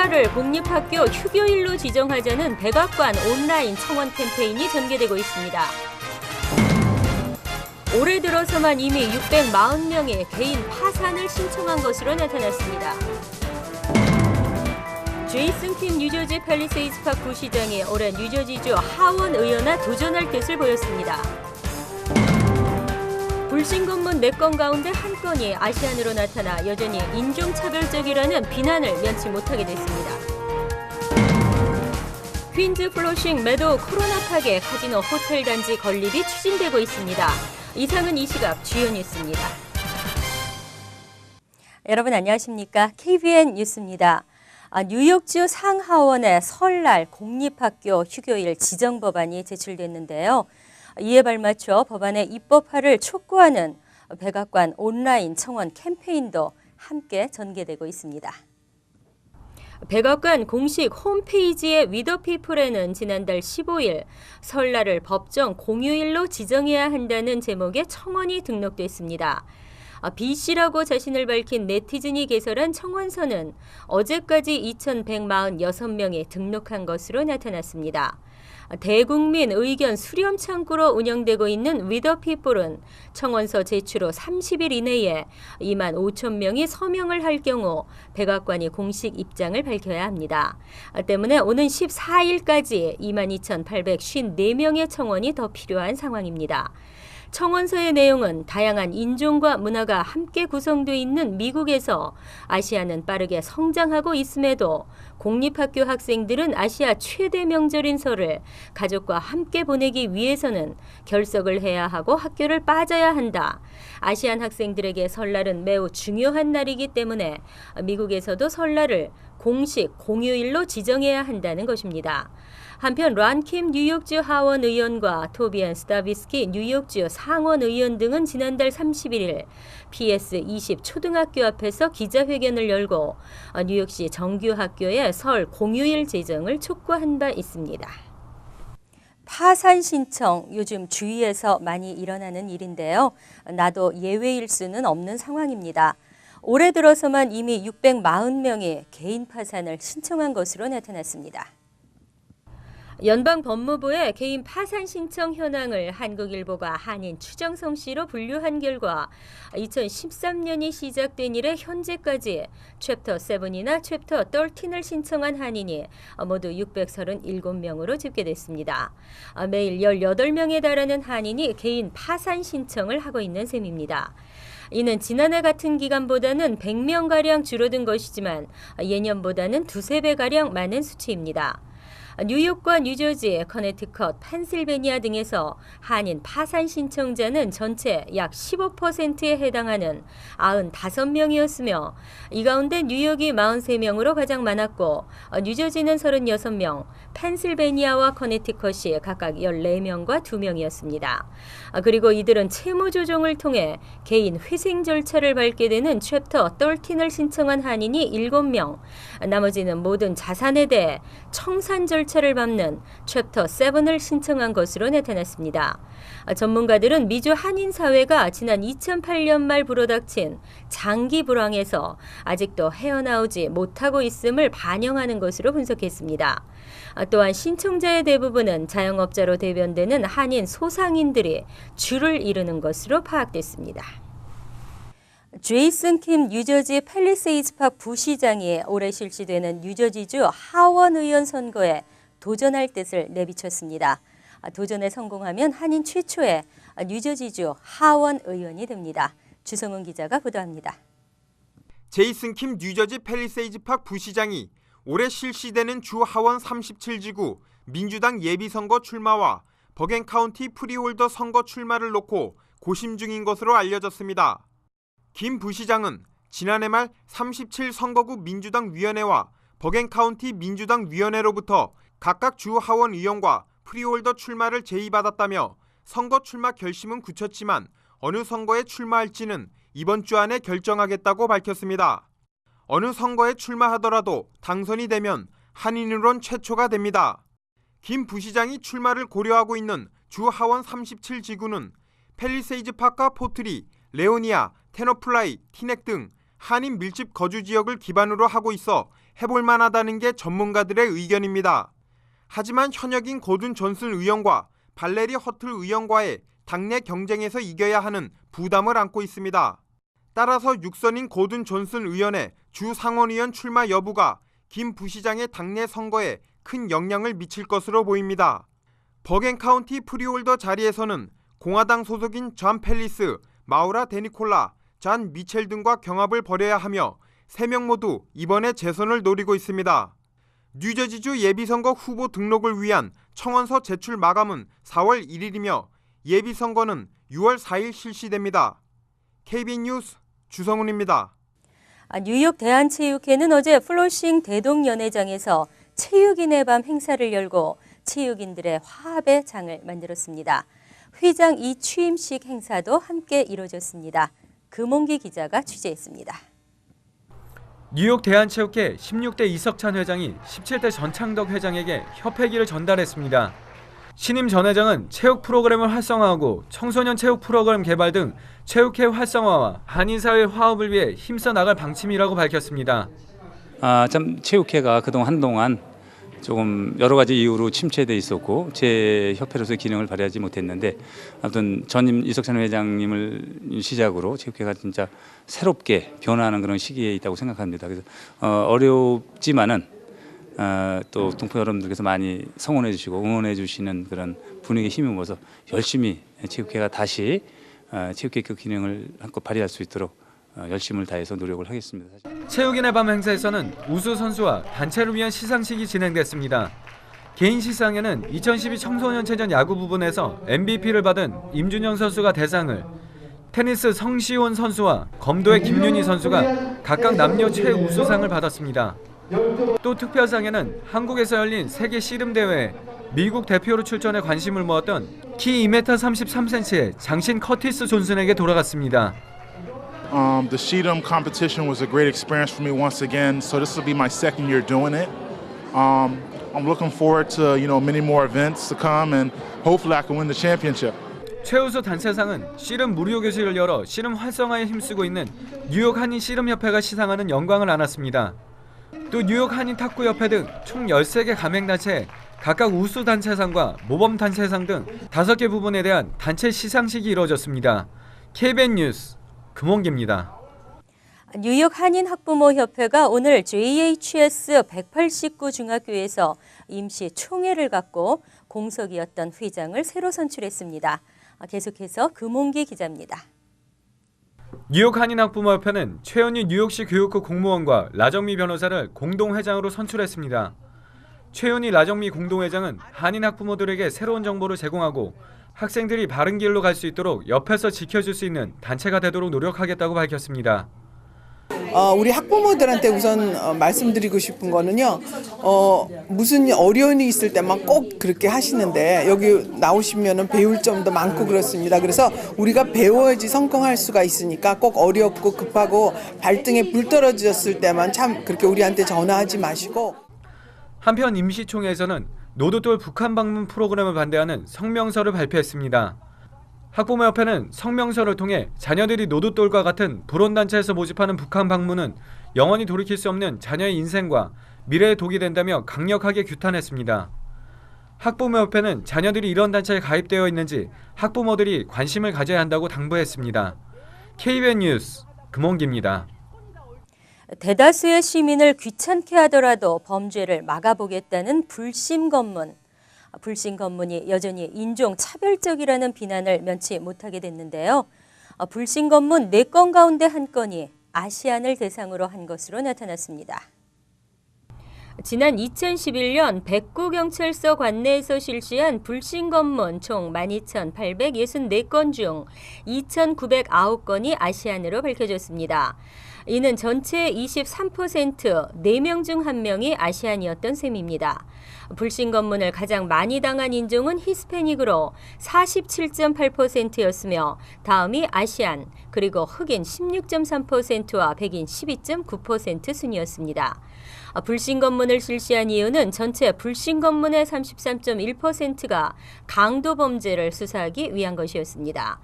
설날을 공립학교 휴교일로 지정하자는 백악관 온라인 청원 캠페인이 전개되고 있습니다. 올해 들어서만 이미 640명의 개인 파산을 신청한 것으로 나타났습니다. 제이슨 킴 뉴저지 팰리세이드 파크 부시장이 올해 뉴저지주 하원 의원에 도전할 뜻을 보였습니다. 불신 검문 4건 가운데 1건이 아시안으로 나타나 여전히 인종차별적이라는 비난을 면치 못하게 됐습니다. 퀸즈 플로싱 매도 코로나 파괴 카지노 호텔 단지 건립이 추진되고 있습니다. 이상은 이 시각 주요 뉴스입니다. 여러분 안녕하십니까? KBN 뉴스입니다. 뉴욕주 상하원의 설날 공립학교 휴교일 지정 법안이 제출됐는데요. 이에 발맞춰 법안의 입법화를 촉구하는 백악관 온라인 청원 캠페인도 함께 전개되고 있습니다. 백악관 공식 홈페이지의 위더피플에는 지난달 15일 설날을 법정 공휴일로 지정해야 한다는 제목의 청원이 등록됐습니다. B씨라고 자신을 밝힌 네티즌이 개설한 청원서는 어제까지 2,146명이 등록한 것으로 나타났습니다. 대국민 의견 수렴 창구로 운영되고 있는 위더피플은 청원서 제출 후 30일 이내에 2만 5천 명이 서명을 할 경우 백악관이 공식 입장을 밝혀야 합니다. 때문에 오는 14일까지 22,854명의 청원이 더 필요한 상황입니다. 청원서의 내용은 다양한 인종과 문화가 함께 구성되어 있는 미국에서 아시아는 빠르게 성장하고 있음에도 공립학교 학생들은 아시아 최대 명절인 설을 가족과 함께 보내기 위해서는 결석을 해야 하고 학교를 빠져야 한다. 아시안 학생들에게 설날은 매우 중요한 날이기 때문에 미국에서도 설날을 공식 공휴일로 지정해야 한다는 것입니다. 한편 란킴 뉴욕주 하원 의원과 토비안 스타비스키 뉴욕주 상원 의원 등은 지난달 31일 PS20 초등학교 앞에서 기자회견을 열고 뉴욕시 정규학교의 설 공휴일 제정을 촉구한 바 있습니다. 파산 신청 요즘 주위에서 많이 일어나는 일인데요. 나도 예외일 수는 없는 상황입니다. 올해 들어서만 이미 640명이 개인 파산을 신청한 것으로 나타났습니다. 연방법무부의 개인 파산 신청 현황을 한국일보가 한인 추정성 씨로 분류한 결과 2013년이 시작된 이래 현재까지 챕터 7이나 챕터 13을 신청한 한인이 모두 637명으로 집계됐습니다. 매일 18명에 달하는 한인이 개인 파산 신청을 하고 있는 셈입니다. 이는 지난해 같은 기간보다는 100명가량 줄어든 것이지만 예년보다는 2~3배가량 많은 수치입니다. 뉴욕과 뉴저지, 커네티컷, 펜실베니아 등에서 한인 파산 신청자는 전체 약 15%에 해당하는 95명이었으며 이 가운데 뉴욕이 43명으로 가장 많았고 뉴저지는 36명, 펜실베니아와 커네티컷이 각각 14명과 2명이었습니다. 그리고 이들은 채무 조정을 통해 개인 회생 절차를 밟게 되는 챕터 13을 신청한 한인이 7명, 나머지는 모든 자산에 대해 청산 절차를 밟는 챕터 7을 신청한 것으로 나타났습니다. 전문가들은 미주 한인 사회가 지난 2008년 말 불어닥친 장기 불황에서 아직도 헤어나오지 못하고 있음을 반영하는 것으로 분석했습니다. 또한 신청자의 대부분은 자영업자로 대변되는 한인 소상인들이 줄을 이루는 것으로 파악됐습니다. 제이슨 킴 뉴저지 팰리세이드 파크 부시장이 올해 실시되는 뉴저지주 하원 의원 선거에 도전할 뜻을 내비쳤습니다. 도전에 성공하면 한인 최초의 뉴저지주 하원 의원이 됩니다. 주성훈 기자가 보도합니다. 제이슨 킴 뉴저지 팰리세이드 파크 부시장이 올해 실시되는 주 하원 37지구 민주당 예비선거 출마와 버겐 카운티 프리홀더 선거 출마를 놓고 고심 중인 것으로 알려졌습니다. 김 부시장은 지난해 말 37 선거구 민주당 위원회와 버겐 카운티 민주당 위원회로부터 각각 주 하원 의원과 프리홀더 출마를 제의받았다며 선거 출마 결심은 굳혔지만 어느 선거에 출마할지는 이번 주 안에 결정하겠다고 밝혔습니다. 어느 선거에 출마하더라도 당선이 되면 한인으론 최초가 됩니다. 김 부시장이 출마를 고려하고 있는 주 하원 37지구는 팰리세이드 파크와 포트리, 레오니아, 테너플라이, 티넥 등 한인 밀집 거주 지역을 기반으로 하고 있어 해볼 만하다는 게 전문가들의 의견입니다. 하지만 현역인 고든 존슨 의원과 발레리 허틀 의원과의 당내 경쟁에서 이겨야 하는 부담을 안고 있습니다. 따라서 육선인 고든 존슨 의원의 주 상원의원 출마 여부가 김 부시장의 당내 선거에 큰 영향을 미칠 것으로 보입니다. 버겐 카운티 프리홀더 자리에서는 공화당 소속인 존 펠리스, 마우라 데니콜라, 존 미첼 등과 경합을 벌여야 하며 3명 모두 이번에 재선을 노리고 있습니다. 뉴저지주 예비선거 후보 등록을 위한 청원서 제출 마감은 4월 1일이며 예비선거는 6월 4일 실시됩니다. KBN 뉴스 주성훈입니다. 뉴욕 대한체육회는 어제 플로싱 대동연회장에서 체육인의 밤 행사를 열고 체육인들의 화합의 장을 만들었습니다. 회장 이 취임식 행사도 함께 이뤄졌습니다. 금홍기 기자가 취재했습니다. 뉴욕 대한체육회 16대 이석찬 회장이 17대 전창덕 회장에게 협회기를 전달했습니다. 신임 전 회장은 체육 프로그램을 활성화하고 청소년 체육 프로그램 개발 등 체육회 활성화와 한인사회 화합을 위해 힘써 나갈 방침이라고 밝혔습니다. 참 체육회가 그동안 한동안 조금 여러 가지 이유로 침체돼 있었고 제 협회로서 기능을 발휘하지 못했는데 아무튼 전임 이석찬 회장님을 시작으로 체육회가 진짜 새롭게 변화하는 그런 시기에 있다고 생각합니다. 그래서 어렵지만은 또 동포 여러분들께서 많이 성원해 주시고 응원해 주시는 그런 분위기에 힘입어서 열심히 체육회가 다시 체육회 그 기능을 한껏 발휘할 수 있도록 열심을 다해서 노력을 하겠습니다. 체육인의 밤 행사에서는 우수 선수와 단체를 위한 시상식이 진행됐습니다. 개인 시상에는 2012 청소년체전 야구 부분에서 MVP를 받은 임준영 선수가 대상을, 테니스 성시온 선수와 검도의 김윤희 선수가 각각 남녀 최우수상을 받았습니다. 또 특별상에는 한국에서 열린 세계 씨름 대회에 미국 대표로 출전해 관심을 모았던 키 2m 33cm의 장신 커티스 존슨에게 돌아갔습니다. The Sheedham competition was a great experience for me once again. So this will be my second year doing it. I'm looking forward to many more events to come, and hopefully I can win the championship. 최우수 단체상은 씨름 무료 교실을 열어 씨름 활성화에 힘쓰고 있는 뉴욕 한인 씨름협회가 시상하는 영광을 안았습니다. 또 뉴욕 한인 탁구협회 등 총 13개 가맹단체에 각각 우수 단체상과 모범 단체상 등 5개 부분에 대한 단체 시상식이 이루어졌습니다. KBN 뉴스 금홍기입니다. 뉴욕 한인 학부모 협회가 오늘 JHS 189 중학교에서 임시 총회를 갖고 공석이었던 회장을 새로 선출했습니다. 계속해서 금홍기 기자입니다. 뉴욕 한인 학부모 협회는 최현희 뉴욕시 교육부 공무원과 라정미 변호사를 공동회장으로 선출했습니다. 최현희 라정미 공동회장은 한인 학부모들에게 새로운 정보를 제공하고 학생들이 바른 길로 갈 수 있도록 옆에서 지켜줄 수 있는 단체가 되도록 노력하겠다고 밝혔습니다. 우리 학부모들한테 우선 말씀드리고 싶은 거는요. 무슨 어려움이 있을 때만 꼭 그렇게 하시는데 여기 나오시면은 배울 점도 많고 그렇습니다. 그래서 우리가 배워야지 성공할 수가 있으니까 꼭 어렵고 급하고 발등에 불 떨어졌을 때만 참 그렇게 우리한테 전화하지 마시고. 한편 임시총회에서는 노도돌 북한 방문 프로그램을 반대하는 성명서를 발표했습니다. 학부모협회는 성명서를 통해 자녀들이 노도돌과 같은 불온단체에서 모집하는 북한 방문은 영원히 돌이킬 수 없는 자녀의 인생과 미래에 독이 된다며 강력하게 규탄했습니다. 학부모협회는 자녀들이 이런 단체에 가입되어 있는지 학부모들이 관심을 가져야 한다고 당부했습니다. KBN 뉴스 금홍기입니다. 대다수의 시민을 귀찮게 하더라도 범죄를 막아보겠다는 불심 검문. 불신 검문이 여전히 인종 차별적이라는 비난을 면치 못하게 됐는데요. 불신 검문 4건 가운데 1건이 아시안을 대상으로 한 것으로 나타났습니다. 지난 2011년 백구경찰서 관내에서 실시한 불신 검문 총 12,864건 중 2,909건이 아시안으로 밝혀졌습니다. 이는 전체의 23%, 4명 중 1명이 아시안이었던 셈입니다. 불신 검문을 가장 많이 당한 인종은 히스패닉으로 47.8%였으며 다음이 아시안, 그리고 흑인 16.3%와 백인 12.9% 순이었습니다. 불신 검문을 실시한 이유는 전체 불신 검문의 33.1%가 강도 범죄를 수사하기 위한 것이었습니다.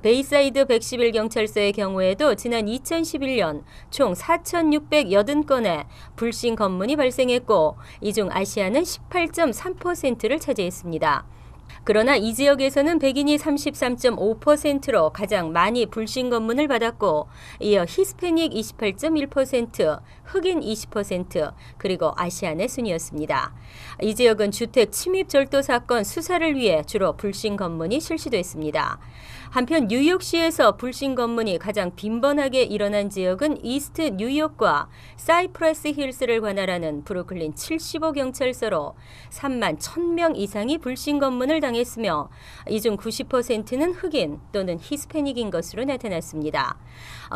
베이사이드 111경찰서의 경우에도 지난 2011년 기준 총 4,680건의 불신 검문이 발생했고 이 중 아시아는 18.3%를 차지했습니다. 그러나 이 지역에서는 백인이 33.5%로 가장 많이 불신 검문을 받았고 이어 히스패닉 28.1%, 흑인 20%, 그리고 아시안의 순이었습니다. 이 지역은 주택 침입 절도 사건 수사를 위해 주로 불신 검문이 실시됐습니다. 한편 뉴욕시에서 불신 검문이 가장 빈번하게 일어난 지역은 이스트 뉴욕과 사이프러스 힐스를 관할하는 브루클린 75경찰서로 3만 1,000명 이상이 불신 검문을 당했으며 이 중 90%는 흑인 또는 히스패닉인 것으로 나타났습니다.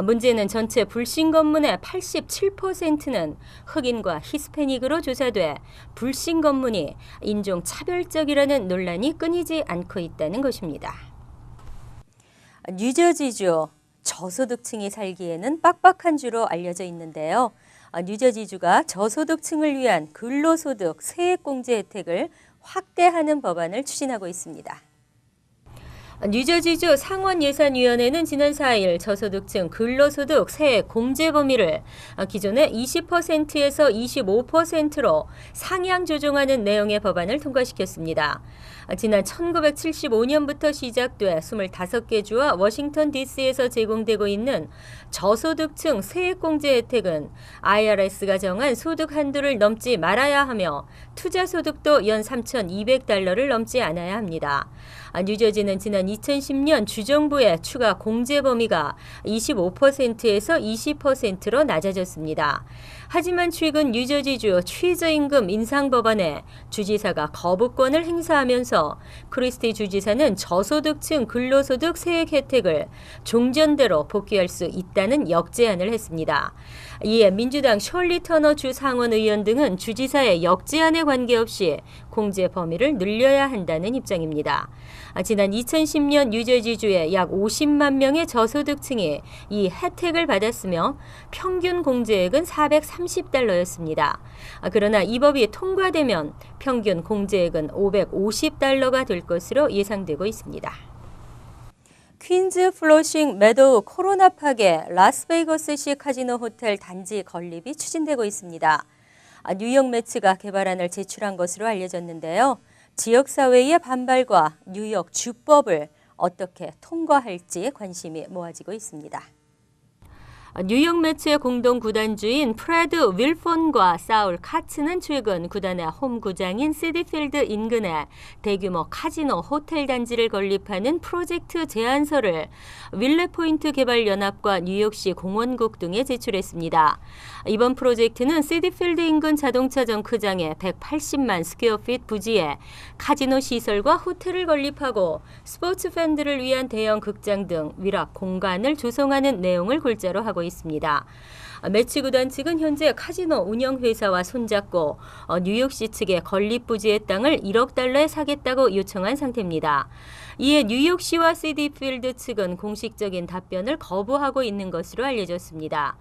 문제는 전체 불신 검문의 87%는 흑인과 히스패닉으로 조사돼 불신 검문이 인종 차별적이라는 논란이 끊이지 않고 있다는 것입니다. 뉴저지주, 저소득층이 살기에는 빡빡한 주로 알려져 있는데요. 뉴저지주가 저소득층을 위한 근로소득 세액공제 혜택을 확대하는 법안을 추진하고 있습니다. 뉴저지주 상원예산위원회는 지난 4일 저소득층 근로소득 세액 공제 범위를 기존의 20%에서 25%로 상향 조정하는 내용의 법안을 통과시켰습니다. 지난 1975년부터 시작돼 25개 주와 워싱턴 DC에서 제공되고 있는 저소득층 세액공제 혜택은 IRS가 정한 소득 한도를 넘지 말아야 하며 투자소득도 연 $3,200를 넘지 않아야 합니다. 뉴저지는 지난 2010년 주정부의 추가 공제 범위가 25%에서 20%로 낮아졌습니다. 하지만 최근 뉴저지주 최저임금 인상 법안에 주지사가 거부권을 행사하면서 크리스티 주지사는 저소득층 근로소득 세액 혜택을 종전대로 복귀할 수 있다는 역제안을 했습니다. 이에 민주당 셜리 터너 주 상원의원 등은 주지사의 역제안에 관계없이 공제 범위를 늘려야 한다는 입장입니다. 지난 2010년 뉴저지주의 약 50만 명의 저소득층이 이 혜택을 받았으며 평균 공제액은 $430였습니다. 그러나 이 법이 통과되면 평균 공제액은 $550가 될 것으로 예상되고 있습니다. 퀸즈 플러싱 메도우 코로나 파괴 라스베이거스시 카지노 호텔 단지 건립이 추진되고 있습니다. 뉴욕 매츠가 개발안을 제출한 것으로 알려졌는데요. 지역사회의 반발과 뉴욕 주법을 어떻게 통과할지 관심이 모아지고 있습니다. 뉴욕 매츠의 공동 구단주인 프레드 윌폰과 사울 카츠는 최근 구단의 홈 구장인 시디필드 인근에 대규모 카지노 호텔 단지를 건립하는 프로젝트 제안서를 윌레포인트 개발연합과 뉴욕시 공원국 등에 제출했습니다. 이번 프로젝트는 시디필드 인근 자동차 정크장에 180만 스퀘어핏 부지에 카지노 시설과 호텔을 건립하고 스포츠 팬들을 위한 대형 극장 등 위락 공간을 조성하는 내용을 골자로 하고 있습니다. 매치 구단 측은 현재 카지노 운영회사와 손잡고 뉴욕시 측의 건립 부지의 땅을 $1억 사겠다고 요청한 상태입니다. 이에 뉴욕시와 시디필드 측은 공식적인 답변을 거부하고 있는 것으로 알려졌습니다.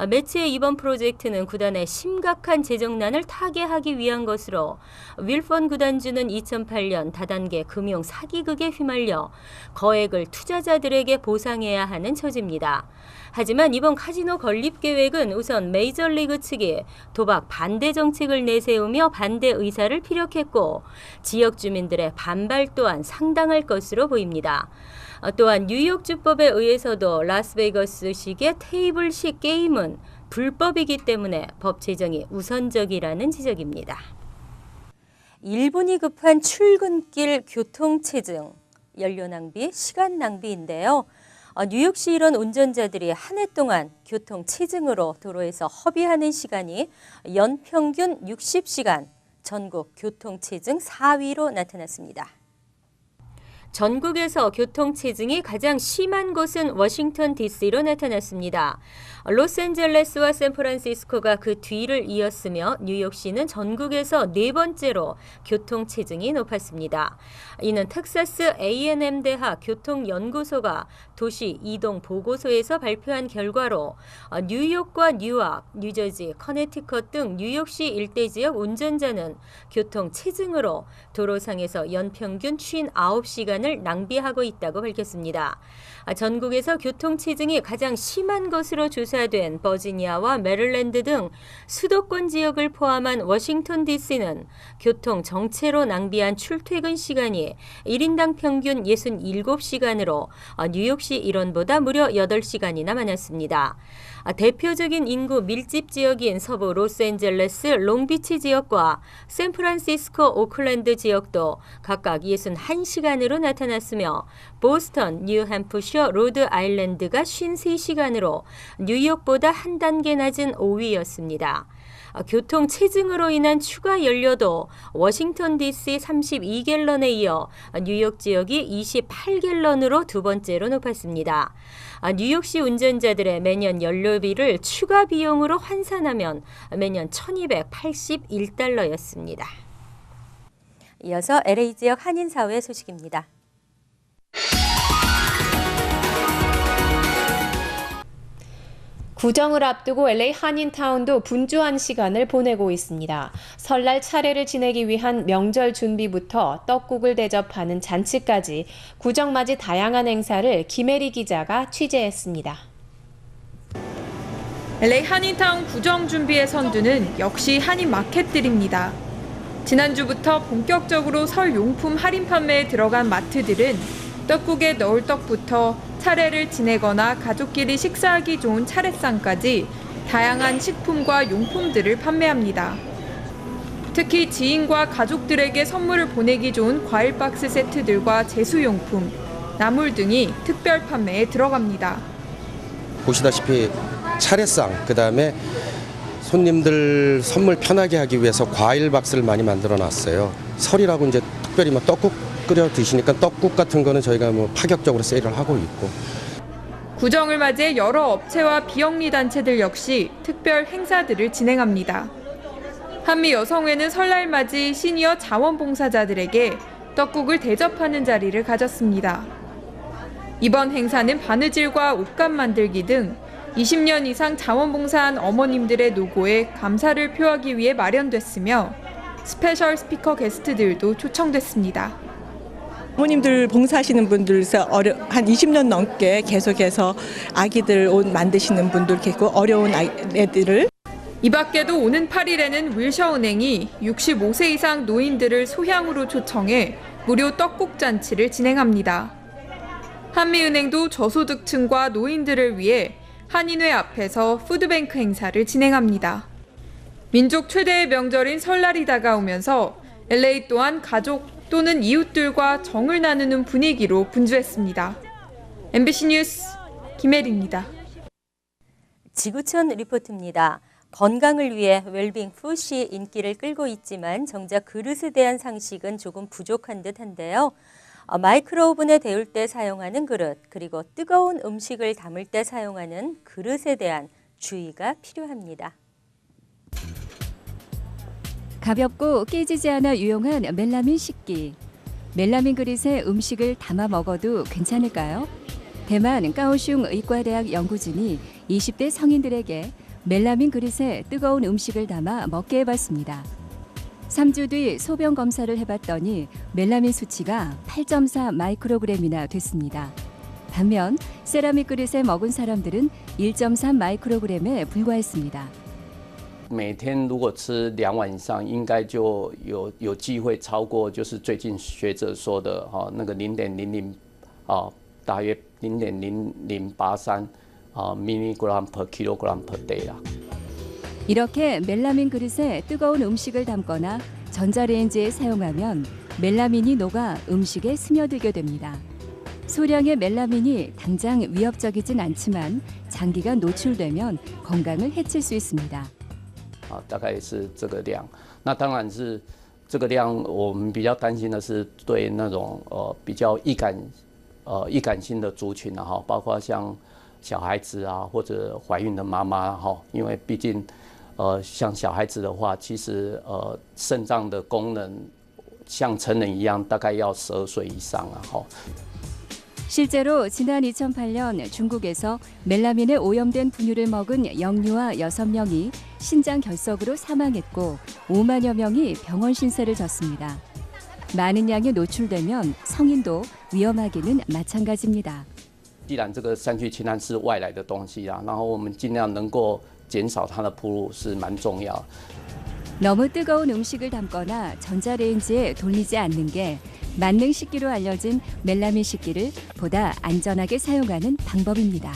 매치의 이번 프로젝트는 구단의 심각한 재정난을 타개하기 위한 것으로 윌폰 구단주는 2008년 다단계 금융 사기극에 휘말려 거액을 투자자들에게 보상해야 하는 처지입니다. 하지만 이번 카지노 건립 계획은 우선 메이저리그 측이 도박 반대 정책을 내세우며 반대 의사를 피력했고 지역 주민들의 반발 또한 상당할 것으로 보입니다. 또한 뉴욕 주법에 의해서도 라스베이거스식의 테이블식 게임은 불법이기 때문에 법 제정이 우선적이라는 지적입니다. 1분이 급한 출근길 교통체증, 연료 낭비, 시간 낭비인데요. 뉴욕시 일원 운전자들이 한 해 동안 교통체증으로 도로에서 허비하는 시간이 연평균 60시간, 전국 교통체증 4위로 나타났습니다. 전국에서 교통체증이 가장 심한 곳은 워싱턴 DC로 나타났습니다. 로스앤젤레스와 샌프란시스코가 그 뒤를 이었으며 뉴욕시는 전국에서 네 번째로 교통체증이 높았습니다. 이는 텍사스 A&M 대학 교통연구소가 도시 이동 보고서에서 발표한 결과로 뉴욕과 뉴악, 뉴저지, 커네티컷 등 뉴욕시 일대 지역 운전자는 교통체증으로 도로상에서 연평균 59시간 시간을 낭비하고 있다고 밝혔습니다. 전국에서 교통체증이 가장 심한 것으로 조사된 버지니아와 메릴랜드 등 수도권 지역을 포함한 워싱턴 DC는 교통 정체로 낭비한 출퇴근 시간이 1인당 평균 67시간으로 뉴욕시 일원보다 무려 8시간이나 많았습니다. 대표적인 인구 밀집 지역인 서부 로스앤젤레스 롱비치 지역과 샌프란시스코 오클랜드 지역도 각각 61시간으로 나타났으며 보스턴, 뉴햄프셔, 로드 아일랜드가 53시간으로 뉴욕보다 한 단계 낮은 5위였습니다. 교통 체증으로 인한 추가 연료도 워싱턴 DC 32갤런에 이어 뉴욕 지역이 28갤런으로 두 번째로 높았습니다. 뉴욕시 운전자들의 매년 연료비를 추가 비용으로 환산하면 매년 $1,281였습니다. 이어서 LA 지역 한인사회 소식입니다. 구정을 앞두고 LA 한인타운도 분주한 시간을 보내고 있습니다. 설날 차례를 지내기 위한 명절 준비부터 떡국을 대접하는 잔치까지 구정맞이 다양한 행사를 김혜리 기자가 취재했습니다. LA 한인타운 구정 준비의 선두는 역시 한인 마켓들입니다. 지난주부터 본격적으로 설 용품 할인 판매에 들어간 마트들은 떡국에 넣을 떡부터 차례를 지내거나 가족끼리 식사하기 좋은 차례상까지 다양한 식품과 용품들을 판매합니다. 특히 지인과 가족들에게 선물을 보내기 좋은 과일 박스 세트들과 제수용품, 나물 등이 특별 판매에 들어갑니다. 보시다시피 차례상, 그다음에 손님들 선물 편하게 하기 위해서 과일 박스를 많이 만들어 놨어요. 설이라고 이제 특별히 뭐 떡국 끓여 드시니까 떡국 같은 거는 저희가 뭐 파격적으로 세일을 하고 있고. 구정을 맞이해 여러 업체와 비영리 단체들 역시 특별 행사들을 진행합니다. 한미 여성회는 설날 맞이 시니어 자원봉사자들에게 떡국을 대접하는 자리를 가졌습니다. 이번 행사는 바느질과 옷감 만들기 등 20년 이상 자원봉사한 어머님들의 노고에 감사를 표하기 위해 마련됐으며 스페셜 스피커 게스트들도 초청됐습니다. 어머님들 봉사하시는 분들에서 한 20년 넘게 계속해서 아기들 옷 만드시는 분들 계시고 어려운 애들을. 이 밖에도 오는 8일에는 윌셔은행이 65세 이상 노인들을 소향으로 초청해 무료 떡국 잔치를 진행합니다. 한미은행도 저소득층과 노인들을 위해 한인회 앞에서 푸드뱅크 행사를 진행합니다. 민족 최대의 명절인 설날이 다가오면서 LA 또한 가족 또는 이웃들과 정을 나누는 분위기로 분주했습니다. MBC 뉴스 김혜리입니다. 지구촌 리포트입니다. 건강을 위해 웰빙 푸시 인기를 끌고 있지만 정작 그릇에 대한 상식은 조금 부족한 듯한데요. 마이크로오븐에 데울 때 사용하는 그릇, 그리고 뜨거운 음식을 담을 때 사용하는 그릇에 대한 주의가 필요합니다. 가볍고 깨지지 않아 유용한 멜라민 식기. 멜라민 그릇에 음식을 담아 먹어도 괜찮을까요? 대만 까오슝 의과대학 연구진이 20대 성인들에게 멜라민 그릇에 뜨거운 음식을 담아 먹게 해봤습니다. 3주 뒤 소변 검사를 해봤더니 멜라민 수치가 8.4 마이크로그램이나 됐습니다. 반면 세라믹 그릇에 먹은 사람들은 1.3 마이크로그램에 불과했습니다. 每天如果吃2碗以上，应该就有机会超过，就是最近学者说的那个0.00大约0.0083milligram per kilogram per day啦。 이렇게 멜라민 그릇에 뜨거운 음식을 담거나 전자레인지에 사용하면 멜라민이 녹아 음식에 스며들게 됩니다. 소량의 멜라민이 당장 위협적이진 않지만 장기간 노출되면 건강을 해칠 수 있습니다. 大概是这个量。那当然是这个量，我们比较担心的是对那种比较易感性的族群啊，包括像小孩子啊或者怀孕的妈妈哈，因为毕竟像小孩子的话，其实肾脏的功能像成人一样，大概要12岁以上啊哈。 실제로 지난 2008년 중국에서 멜라민에 오염된 분유를 먹은 영유아 6명이 신장 결석으로 사망했고 5만여 명이 병원 신세를 졌습니다. 많은 양이 노출되면 성인도 위험하기는 마찬가지입니다. 既然这个三聚氰胺是外来的东西啊，然后我们尽量能够减少它的暴露是蛮重要的。 너무 뜨거운 음식을 담거나 전자레인지에 돌리지 않는 게 만능 식기로 알려진 멜라민 식기를 보다 안전하게 사용하는 방법입니다.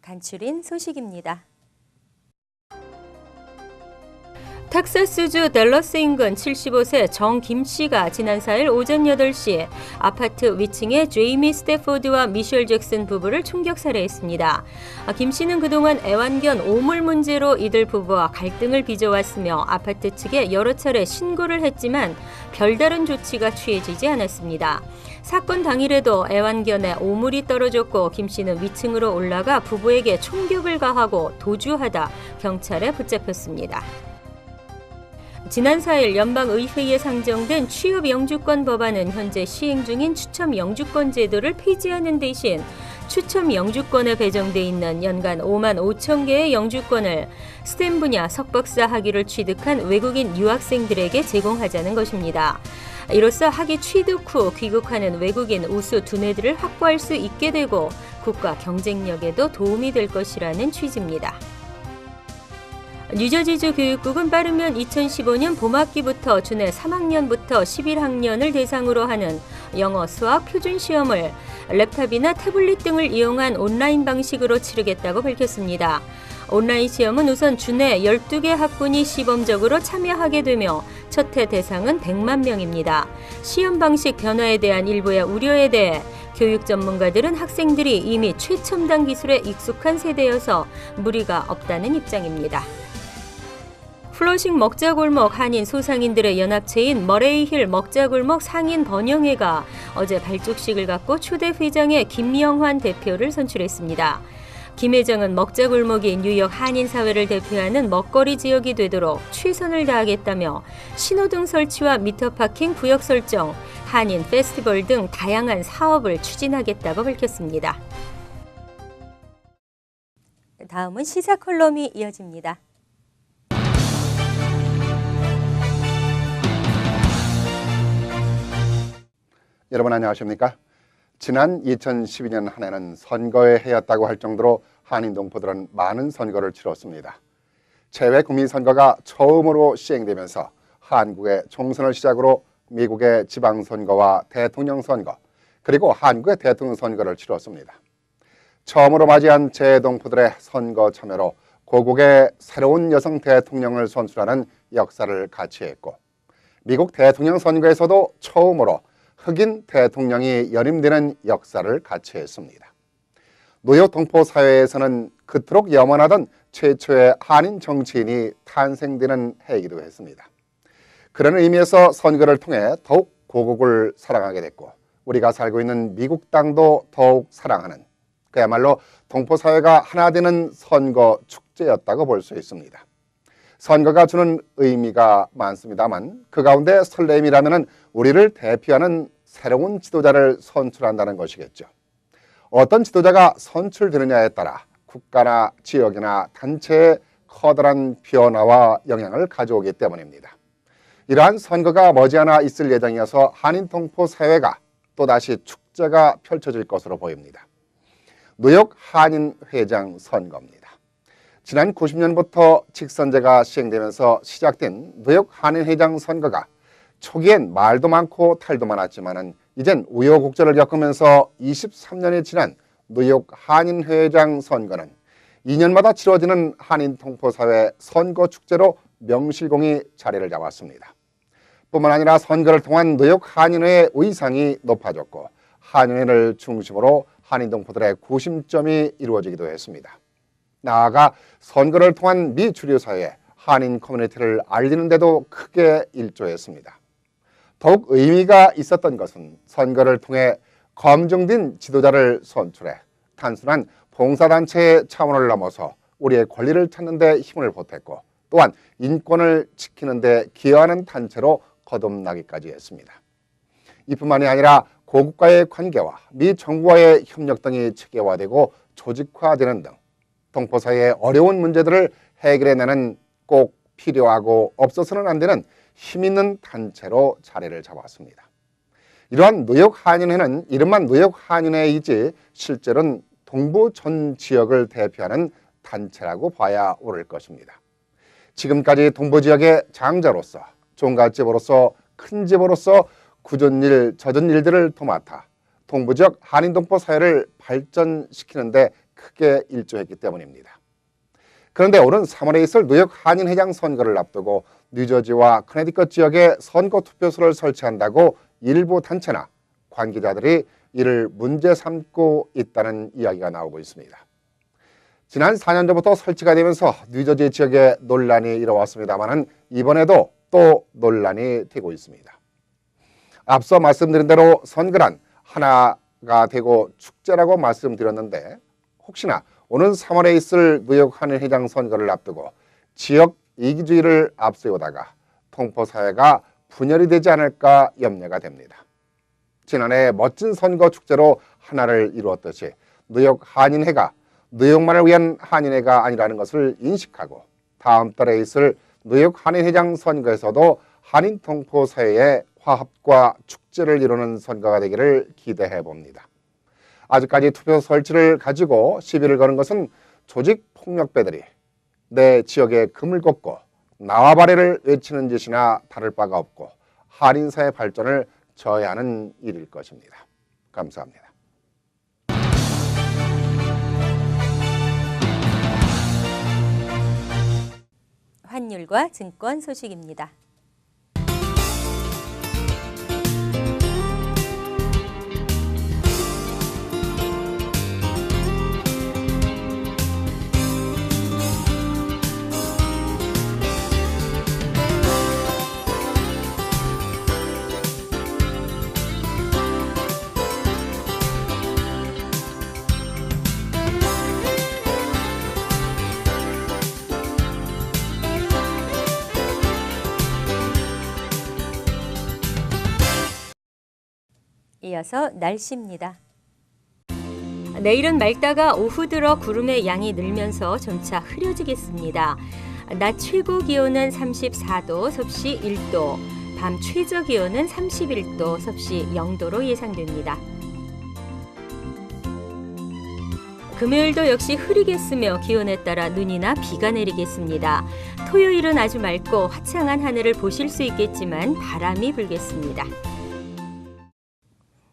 간추린 소식입니다. 텍사스주 댈러스 인근 75세 정 김 씨가 지난 4일 오전 8시 아파트 위층에 제이미 스태포드와 미셸 잭슨 부부를 총격 살해했습니다. 김 씨는 그동안 애완견 오물 문제로 이들 부부와 갈등을 빚어왔으며 아파트 측에 여러 차례 신고를 했지만 별다른 조치가 취해지지 않았습니다. 사건 당일에도 애완견에 오물이 떨어졌고 김 씨는 위층으로 올라가 부부에게 총격을 가하고 도주하다 경찰에 붙잡혔습니다. 지난 4일 연방의회에 상정된 취업 영주권 법안은 현재 시행 중인 추첨 영주권 제도를 폐지하는 대신 추첨 영주권에 배정돼 있는 연간 5만 5천 개의 영주권을 스템 분야 석박사 학위를 취득한 외국인 유학생들에게 제공하자는 것입니다. 이로써 학위 취득 후 귀국하는 외국인 우수 두뇌들을 확보할 수 있게 되고 국가 경쟁력에도 도움이 될 것이라는 취지입니다. 뉴저지주 교육국은 빠르면 2015년 봄학기부터 주내 3학년부터 11학년을 대상으로 하는 영어, 수학 표준시험을 랩탑이나 태블릿 등을 이용한 온라인 방식으로 치르겠다고 밝혔습니다. 온라인 시험은 우선 주내 12개 학군이 시범적으로 참여하게 되며 첫 해 대상은 100만 명입니다. 시험 방식 변화에 대한 일부의 우려에 대해 교육 전문가들은 학생들이 이미 최첨단 기술에 익숙한 세대여서 무리가 없다는 입장입니다. 플러싱 먹자골목 한인 소상인들의 연합체인 머레이힐 먹자골목 상인 번영회가 어제 발족식을 갖고 초대 회장의 김영환 대표를 선출했습니다. 김 회장은 먹자골목이 뉴욕 한인 사회를 대표하는 먹거리 지역이 되도록 최선을 다하겠다며 신호등 설치와 미터 파킹 구역 설정, 한인 페스티벌 등 다양한 사업을 추진하겠다고 밝혔습니다. 다음은 시사 컬럼이 이어집니다. 여러분 안녕하십니까? 지난 2012년 한 해는 선거의 해였다고 할 정도로 한인 동포들은 많은 선거를 치렀습니다. 재외 국민선거가 처음으로 시행되면서 한국의 총선을 시작으로 미국의 지방선거와 대통령선거 그리고 한국의 대통령 선거를 치렀습니다. 처음으로 맞이한 재동포들의 선거 참여로 고국의 새로운 여성 대통령을 선출하는 역사를 같이 했고 미국 대통령 선거에서도 처음으로 흑인 대통령이 연임되는 역사를 같이 했습니다. 노역 동포 사회에서는 그토록 염원하던 최초의 한인 정치인이 탄생되는 해이기도 했습니다. 그런 의미에서 선거를 통해 더욱 고국을 사랑하게 됐고 우리가 살고 있는 미국 땅도 더욱 사랑하는 그야말로 동포 사회가 하나 되는 선거 축제였다고 볼 수 있습니다. 선거가 주는 의미가 많습니다만 그 가운데 설렘이라면 우리를 대표하는 새로운 지도자를 선출한다는 것이겠죠. 어떤 지도자가 선출되느냐에 따라 국가나 지역이나 단체의 커다란 변화와 영향을 가져오기 때문입니다. 이러한 선거가 머지않아 있을 예정이어서 한인 동포 사회가 또다시 축제가 펼쳐질 것으로 보입니다. 뉴욕 한인 회장 선거입니다. 지난 90년부터 직선제가 시행되면서 시작된 뉴욕 한인 회장 선거가 초기엔 말도 많고 탈도 많았지만은 이젠 우여곡절을 겪으면서 23년이 지난 뉴욕 한인 회장 선거는 2년마다 치러지는 한인 동포사회 선거 축제로 명실공히 자리를 잡았습니다. 뿐만 아니라 선거를 통한 뉴욕 한인회의 위상이 높아졌고 한인회를 중심으로 한인 동포들의 구심점이 이루어지기도 했습니다. 나아가 선거를 통한 미주류 사회 한인 커뮤니티를 알리는 데도 크게 일조했습니다. 더욱 의미가 있었던 것은 선거를 통해 검증된 지도자를 선출해 단순한 봉사단체의 차원을 넘어서 우리의 권리를 찾는 데 힘을 보탰고 또한 인권을 지키는 데 기여하는 단체로 거듭나기까지 했습니다. 이뿐만이 아니라 고국과의 관계와 미 정부와의 협력 등이 체계화되고 조직화되는 등 동포 사회의 어려운 문제들을 해결해내는 꼭 필요하고 없어서는 안 되는 힘있는 단체로 자리를 잡았습니다. 이러한 뉴욕 한인회는 이름만 뉴욕 한인회이지 실제로는 동부 전 지역을 대표하는 단체라고 봐야 옳을 것입니다. 지금까지 동부 지역의 장자로서, 종갓집으로서, 큰 집으로서 굳은 일, 젖은 일들을 도맡아 동부 지역 한인동포 사회를 발전시키는 데 크게 일조했기 때문입니다. 그런데 오는 3월에 있을 뉴욕 한인회장 선거를 앞두고 뉴저지와 커네디컷 지역에 선거 투표소를 설치한다고 일부 단체나 관계자들이 이를 문제 삼고 있다는 이야기가 나오고 있습니다. 지난 4년 전부터 설치가 되면서 뉴저지 지역에 논란이 일어왔습니다만 이번에도 또 논란이 되고 있습니다. 앞서 말씀드린 대로 선거란 하나가 되고 축제라고 말씀드렸는데 혹시나 오는 3월에 있을 뉴욕 한인회장 선거를 앞두고 지역 이기주의를 앞세우다가 동포사회가 분열이 되지 않을까 염려가 됩니다. 지난해 멋진 선거 축제로 하나를 이루었듯이 뉴욕 한인회가 뉴욕만을 위한 한인회가 아니라는 것을 인식하고 다음 달에 있을 뉴욕 한인회장 선거에서도 한인 동포사회의 화합과 축제를 이루는 선거가 되기를 기대해 봅니다. 아직까지 투표 설치를 가지고 시비를 거는 것은 조직 폭력배들이 내 지역에 금을 꽂고 나와 바래를 외치는 짓이나 다를 바가 없고 한인사회 발전을 저해하는 일일 것입니다. 감사합니다. 환율과 증권 소식입니다. 이어서 날씨입니다. 내일은 맑다가 오후 들어 구름의 양이 늘면서 점차 흐려지겠습니다. 낮 최고 기온은 34도, 섭씨 1도, 밤 최저 기온은 31도, 섭씨 0도로 예상됩니다. 금요일도 역시 흐리겠으며 기온에 따라 눈이나 비가 내리겠습니다. 토요일은 아주 맑고 화창한 하늘을 보실 수 있겠지만 바람이 불겠습니다.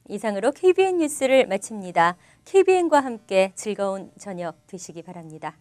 이상으로 KBN 뉴스를 마칩니다. KBN과 함께 즐거운 저녁 되시기 바랍니다.